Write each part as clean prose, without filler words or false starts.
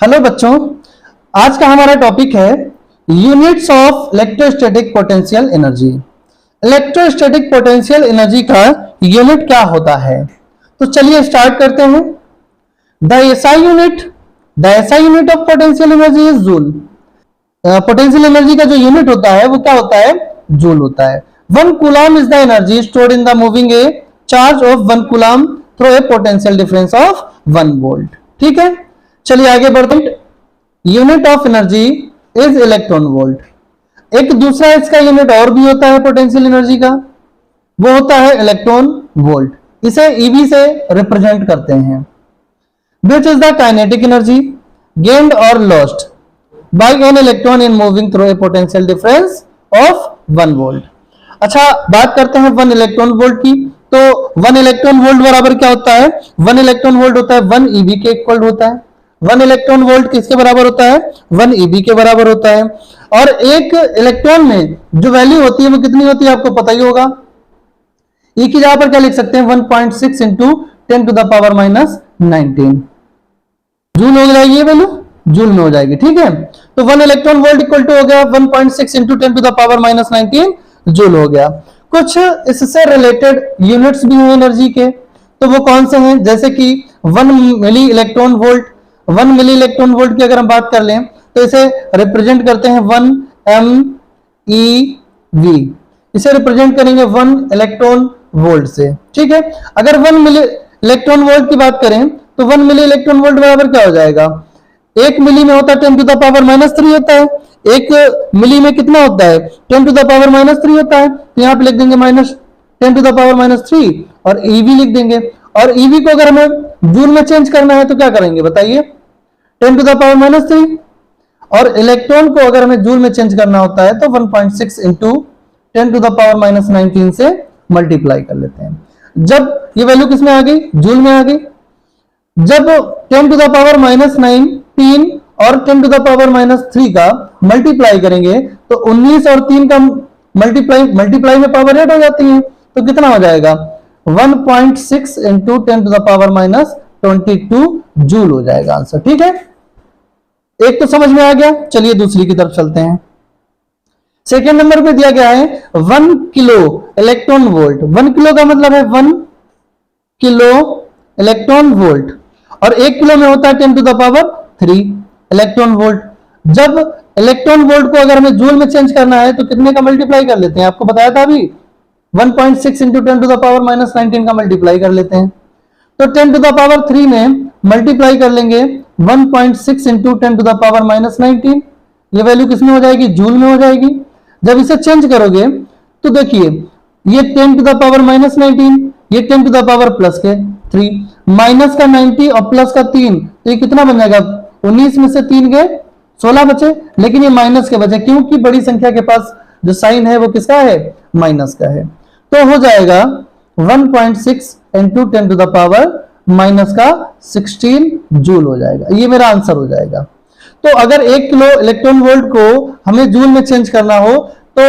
Hello बच्चों, आज का हमारा टॉपिक है units of electrostatic potential energy. Electrostatic potential energy का यूनिट क्या होता है? तो चलिए स्टार्ट करते हैं। The SI unit of potential energy is joule. Potential energy का जो यूनिट होता है वो क्या होता है? जूल होता है। 1 coulomb is the energy stored in the moving A charge of 1 coulomb through a potential difference of 1 volt. ठीक है, चलिए आगे बढ़ते हैं। Unit of energy is electron volt. एक दूसरा इसका यूनिट और भी होता है पोटेंशियल एनर्जी का, वो होता है इलेक्ट्रॉन वोल्ट। इसे ईवी से रिप्रेजेंट करते हैं। Which is the kinetic energy gained or lost by an electron in moving through a potential difference of 1 volt. अच्छा, बात करते हैं 1 इलेक्ट्रॉन वोल्ट की। तो 1 इलेक्ट्रॉन वोल्ट बराबर क्या होता है? 1 इलेक्ट्रॉन वोल्ट होता है 1 ईवी के इक्वल होता है। 1 इलेक्ट्रॉन वोल्ट किसके बराबर होता है? 1 ईबी के बराबर होता है। और एक इलेक्ट्रॉन में जो वैल्यू होती है वो कितनी होती है आपको पता ही होगा। ई की जगह पर क्या लिख सकते हैं? 1.6 into 10 to the power minus 19 joule हो जाएगी। ये वैल्यू जूल में हो जाएगी। ठीक है, तो 1 इलेक्ट्रॉन वोल्ट इक्वल टू हो गया 1.6 into 10 to the power minus 19 joule हो गया। कुछ इससे रिलेटेड यूनिट्स भी हैं एनर्जी के, तो वो कौन से हैं? जैसे कि 1 milli electron volt. 1 milli electron volt की अगर हम बात कर लें तो इसे रिप्रेजेंट करते हैं 1 MeV। इसे रिप्रेजेंट करेंगे 1 इलेक्ट्रॉन वोल्ट से। ठीक है, अगर 1 मिली इलेक्ट्रॉन वोल्ट की बात करें तो 1 मिली इलेक्ट्रॉन वोल्ट बराबर क्या हो जाएगा? 1 मिली में होता है 10 टू द पावर माइनस 3 होता है। 1 मिली में कितना होता है? 10 टू द पावर माइनस 3 होता है। तो यहां पे लिख देंगे minus 10 to the power minus 3 और ईवी लिख देंगे। और ईवी को अगर हमें जूल में चेंज करना है तो क्या करेंगे बताइए? 10 टू द पावर माइनस 3। और इलेक्ट्रॉन को अगर हमें जूल में चेंज करना होता है तो 1.6 into 10 to the power minus 19 से मल्टीप्लाई कर लेते हैं। जब ये वैल्यू किसमें आ गई? जूल में आ गई। जब 10 टू द पावर माइनस 19 और 10 टू द पावर माइनस 3 का मल्टीप्लाई करेंगे तो 19 और 3 का मल्टीप्लाई में पावर ऐड हो जाती है, तो कितना हो जाएगा? 1.6 into 10 to the power minus 22 joule हो जाएगा आंसर। ठीक है, एक तो समझ में आ गया। चलिए दूसरी की तरफ चलते हैं। सेकेंड नंबर पे दिया गया है 1 किलो इलेक्ट्रॉन वोल्ट। 1 किलो का मतलब है 1 किलो इलेक्ट्रॉन वोल्ट और 1 किलो में होता है 10 to the power 3 electron volt. जब इलेक्ट्रॉन वोल्ट को अगर हमें जूल में चेंज करना है तो कितने का मल्टीप्लाई कर लेते हैं? आपको बताया था अभी 1.6 into 10 to the power minus 19 का मल्टीप्लाई कर लेते हैं। तो 10 टू द पावर 3 में मल्टीप्लाई कर लेंगे 1.6 into 10 to the power minus 19। ये वैल्यू किसमें हो जाएगी? जूल में हो जाएगी। जब इसे चेंज करोगे तो देखिए ये 10 टू द पावर माइनस 19, ये 10 टू द पावर प्लस के 3, माइनस का 90 और प्लस का 3, तो ये कितना बन जाएगा? 19 में से 3 गए 16 बचे, लेकिन ये माइनस के बचे क्योंकि बड़ी संख्या के पास जो साइन है वो किसका है? माइनस का है। तो हो जाएगा 1.6 into 10 to the power minus का 16 जूल हो जाएगा। ये मेरा आंसर हो जाएगा। तो अगर 1 किलो इलेक्ट्रॉन वोल्ट को हमें जूल में चेंज करना हो तो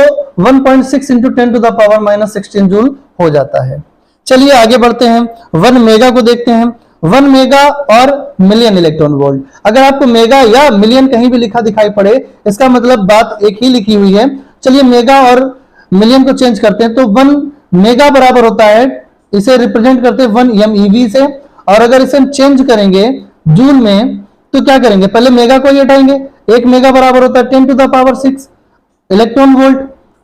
1.6 into 10 to the power minus 16 joule हो जाता है। चलिए आगे बढ़ते हैं, 1 मेगा को देखते हैं। 1 मेगा और मिलियन इलेक्ट्रॉन वोल्ट। अगर आपको मेगा या मिलियन कहीं भी लिखा दिखाई पड़े इसका मतलब बात एक ही लिखी हुई है। चलिए मेगा और मिलियन को चेंज करते हैं। तो 1 मेगा बराबर होता है, इसे रिप्रेजेंट करते हैं 1 MeV से। और अगर इसे हम चेंज करेंगे जूल में तो क्या करेंगे? पहले मेगा को ही हटाएंगे। 1 मेगा बराबर होता है 10 to the power 6 electron volt.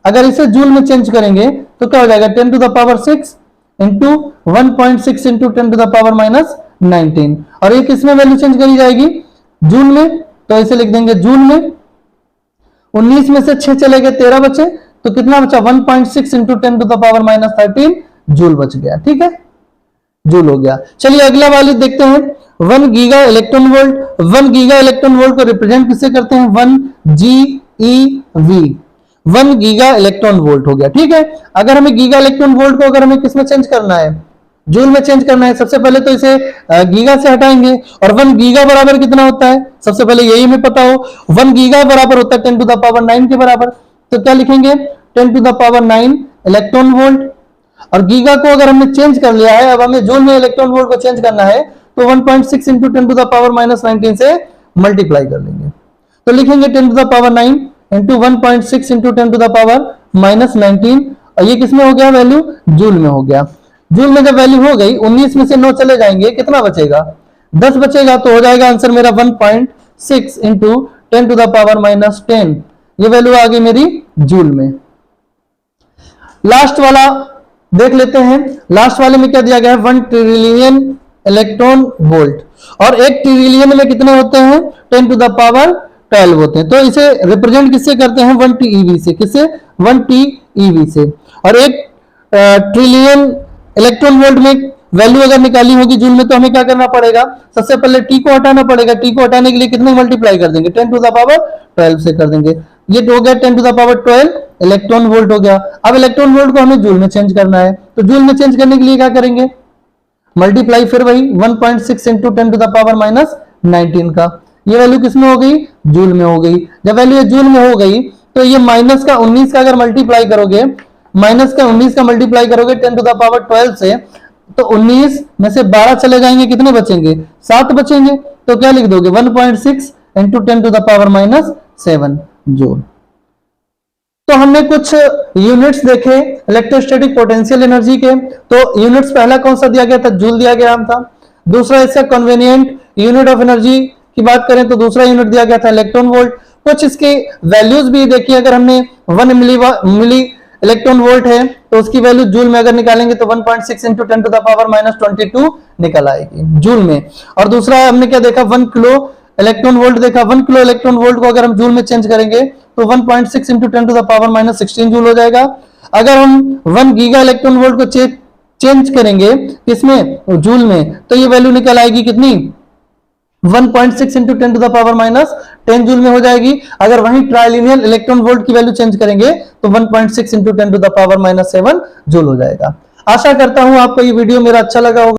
अगर इसे जूल में चेंज करेंगे तो क्या हो जाएगा? 10 to the power 6 into 1.6 into 10 to the power minus 19। और ये किसमें वैल्यू चेंज करी जाएगी? जूल में। तो इसे लिख देंगे जूल में। 19 में से 6 चले गए, 13 बचे, तो कितना बचा? 1.6 into 10 to the power minus 13 joule बच गया। ठीक है, जूल हो गया। चलिए अगला वाली देखते हैं 1 giga electron volt. 1 giga electron volt को रिप्रेजेंट किससे करते हैं? 1 GeV। 1 गीगा इलेक्ट्रॉन वोल्ट हो गया। ठीक है, अगर हमें गीगा इलेक्ट्रॉन वोल्ट को अगर हमें किसमें चेंज करना है? जूल में चेंज करना है। सबसे पहले तो इसे गीगा से हटाएंगे। और 1 गीगा बराबर कितना होता है? सबसे पहले यही हमें पता हो। 1 गीगा बराबर होता है 10 टू द पावर 9 के बराबर। तो क्या लिखेंगे? 10 to the power 9 electron volt. और गीगा को अगर हमने चेंज कर लिया है, अब हमें जूल में इलेक्ट्रॉन वोल्ट को चेंज करना है तो 1.6 into 10 to the power minus 19 से मल्टीप्लाई कर लेंगे। तो लिखेंगे 10 to the power 9 into 1.6 into 10 to the power minus 19, और ये किसमें हो गया वैल्यू, जूल में हो गया। जूल में जब वैल्यू हो गई, 19 में से 9 चले जाएंगे, कितना बचेगा, 10 बचेगा। तो हो जाएगा आंसर मेरा 1.6 into 10 to the power minus 10, ये वैल्यू आ गई मेरी जूल में। लास्ट वाला देख लेते हैं। लास्ट वाले में क्या दिया गया है, 1 ट्रिलियन इलेक्ट्रॉन वोल्ट, और 1 ट्रिलियन में कितने होते हैं, 10 टू द पावर 12 होते हैं। तो इसे रिप्रेजेंट किससे करते हैं, 1 TeV से, किससे, 1 TeV से। और 1 ट्रिलियन इलेक्ट्रॉन वोल्ट में वैल्यू अगर निकाली होगी जूल में, तो हमें क्या करना पड़ेगा, सबसे पहले टी को हटाना पड़ेगा। टी को हटाने के लिए कितने मल्टीप्लाई कर देंगे, 10 टू द पावर 12 से कर देंगे। ये हो गया 10 to the power 12 electron volt हो गया। अब इलेक्ट्रॉन वोल्ट को हमें जूल में चेंज करना है, तो जूल में चेंज करने के लिए क्या करेंगे, मल्टीप्लाई फिर वही 1.6 into 10 to the power minus 19 का, ये वैल्यू किसमें हो गई, जूल में हो गई। जब वैल्यू ये जूल में हो गई, तो ये माइनस का 19 का अगर मल्टीप्लाई करोगे, माइनस का 19 का मल्टीप्लाई करोगे 10 टू द पावर 12 से, तो 19 में से 12 चले जाएंगे, कितने बचेंगे, 7 बचेंगे। तो क्या लिख दोगे, 1.6 into 10 to the power minus 7 joule. तो हमने कुछ यूनिट्स देखे इलेक्ट्रोस्टैटिक पोटेंशियल एनर्जी के। तो यूनिट्स पहला कौन सा दिया गया था, जूल दिया गया था। दूसरा इसका कन्वीनियंट यूनिट ऑफ एनर्जी की बात करें तो दूसरा यूनिट दिया गया था इलेक्ट्रॉन वोल्ट। कुछ इसके वैल्यूज भी देखिए, अगर हमने 1 मिली इलेक्ट्रॉन वोल्ट है तो उसकी वैल्यू जूल में अगर निकालेंगे तो 1.6 into 10 to the power minus 22 निकल आएगी जूल में। और दूसरा हमने क्या देखा, 1 किलो इलेक्ट्रॉन वोल्ट देखा। 1 किलो इलेक्ट्रॉन वोल्ट को अगर हम जूल में चेंज करेंगे तो 1.6 into 10 to the power minus 16 joule हो जाएगा। अगर हम 1 गीगा इलेक्ट्रॉन वोल्ट को चेंज करेंगे किसमें, जूल में, तो ये वैल्यू निकल आएगी कितनी, 1.6 into 10 to the power minus 10 joule में हो जाएगी। अगर वहीं ट्राइलिनियर इलेक्ट्रॉन वोल्ट की वैल्यू चेंज करेंगे तो 1.6 into 10 to the power minus 7 joule हो जाएगा। आशा करता हूं आपको ये वीडियो मेरा अच्छा लगा होगा।